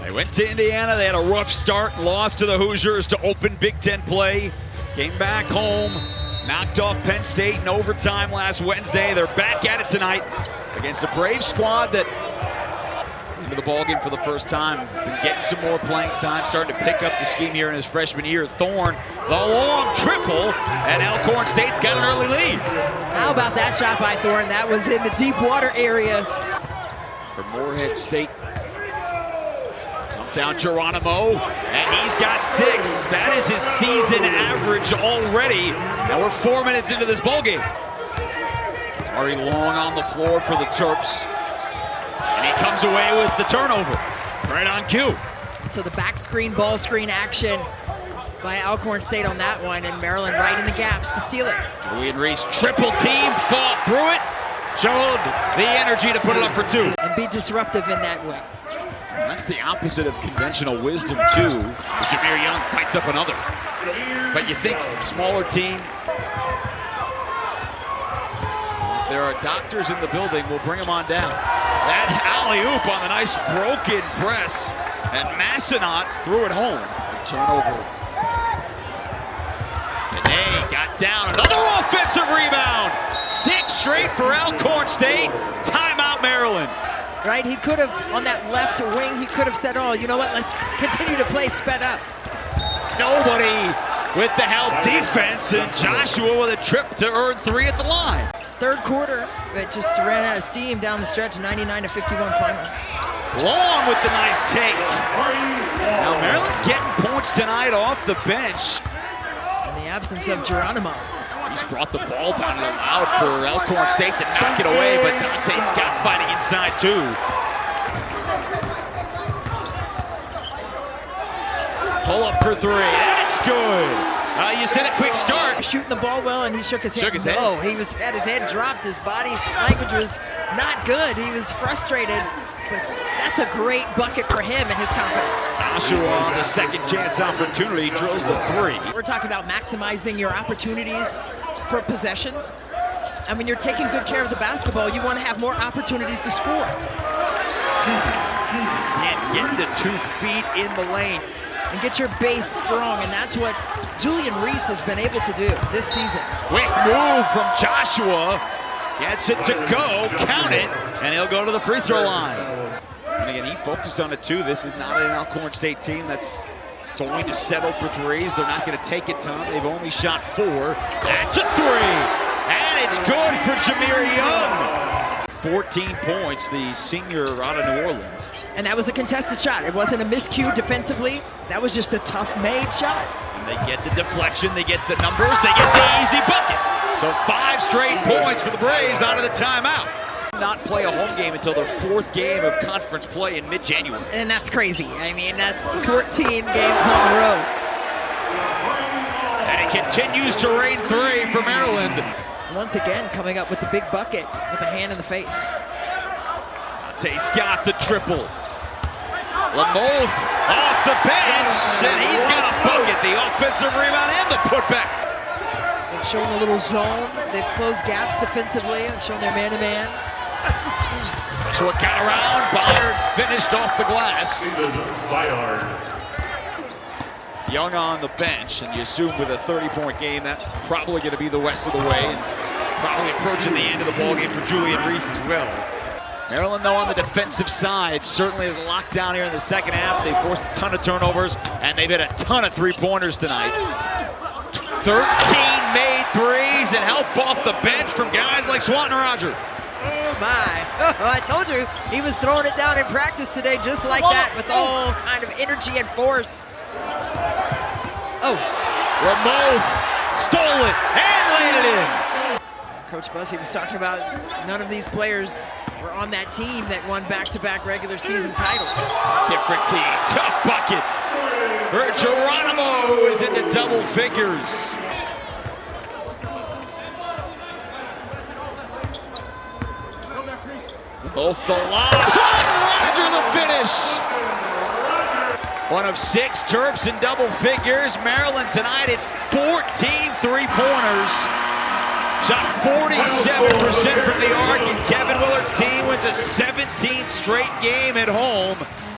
They went to Indiana. They had a rough start and lost to the Hoosiers to open Big Ten play. Came back home, knocked off Penn State in overtime last Wednesday. They're back at it tonight against a Brave squad that into the ballgame for the first time. Been getting some more playing time, starting to pick up the scheme here in his freshman year. Thorne, the long triple, and Alcorn State's got an early lead. How about that shot by Thorne? That was in the deep water area. For Morehead State, down Geronimo, and he's got 6. That is his season average already. Now we're 4 minutes into this ballgame. Ari Long on the floor for the Terps, and he comes away with the turnover, right on cue. So the back screen, ball screen action by Alcorn State on that one, and Maryland right in the gaps to steal it. Julian Reese, triple team, fought through it, showed the energy to put it up for 2. And be disruptive in that way. That's the opposite of conventional wisdom, too, as Jameer Young fights up another. But you think smaller team, if there are doctors in the building, we'll bring them on down. That alley-oop on the nice broken press, and Massenot threw it home. Turnover. And they got down. Another offensive rebound. 6 straight for Alcorn State. Timeout, Maryland. Right, he could have, on that left wing, he could have said, oh, you know what, let's continue to play sped up. Nobody with the help defense, and Joshua with a trip to earn 3 at the line. Third quarter, but just ran out of steam down the stretch, 99-51 final. Long with the nice take. Now Maryland's getting points tonight off the bench. In the absence of Geronimo. He's brought the ball down and allowed for Alcorn State to knock it away, but Dante Scott fighting inside too. Pull up for 3, that's good. You said a quick start. Shooting the ball well, and he shook his head. He had his head dropped. His body language was not good. He was frustrated, but that's a great bucket for him and his confidence. Joshua on the second chance opportunity drills the 3. We're talking about maximizing your opportunities for possessions. And when you're taking good care of the basketball, you want to have more opportunities to score. And getting to 2 feet in the lane. And get your base strong, and that's what Julian Reese has been able to do this season. Quick move from Joshua. Gets it to go, count it, and he'll go to the free throw line. And again, he focused on it too. This is not an Alcorn State team that's going to settle for 3s. They're not going to take it, Tom. They've only shot 4. That's a 3, and it's good for Jameer Young. 14 points, the senior out of New Orleans. And that was a contested shot. It wasn't a miscue defensively. That was just a tough-made shot. And they get the deflection, they get the numbers, they get the easy bucket. So 5 straight points for the Braves out of the timeout. Not play a home game until their 4th game of conference play in mid-January. And that's crazy. I mean, that's 14 games on the road. And it continues to rain 3 for Maryland. Once again, coming up with the big bucket with a hand in the face. Dante Scott the triple. Lamoth off the bench, and he's got a bucket. The offensive rebound and the putback. They've shown a little zone. They've closed gaps defensively and shown their man-to-man. So it got around. Byard finished off the glass. Young on the bench, and you assume with a 30-point game, that's probably going to be the rest of the way, and probably approaching the end of the ballgame for Julian Reese as well. Maryland, though, on the defensive side, certainly is locked down here in the second half. They forced a ton of turnovers, and they've hit a ton of 3-pointers tonight. 13 made 3s and help off the bench from guys like Swanton Roger. Oh my, I told you, he was throwing it down in practice today just like that with all kind of energy and force. Oh. Lamoth stole it and laid it in. Coach Bussey was talking about none of these players were on that team that won back-to-back regular season titles. Different team, tough bucket for Geronimo, who is into double figures. Both the lobs, Roger the finish. One of 6 Terps in double figures. Maryland tonight, it's 14 3-pointers. Shot 47% from the arc, and Kevin Willard's team wins a 17th straight game at home.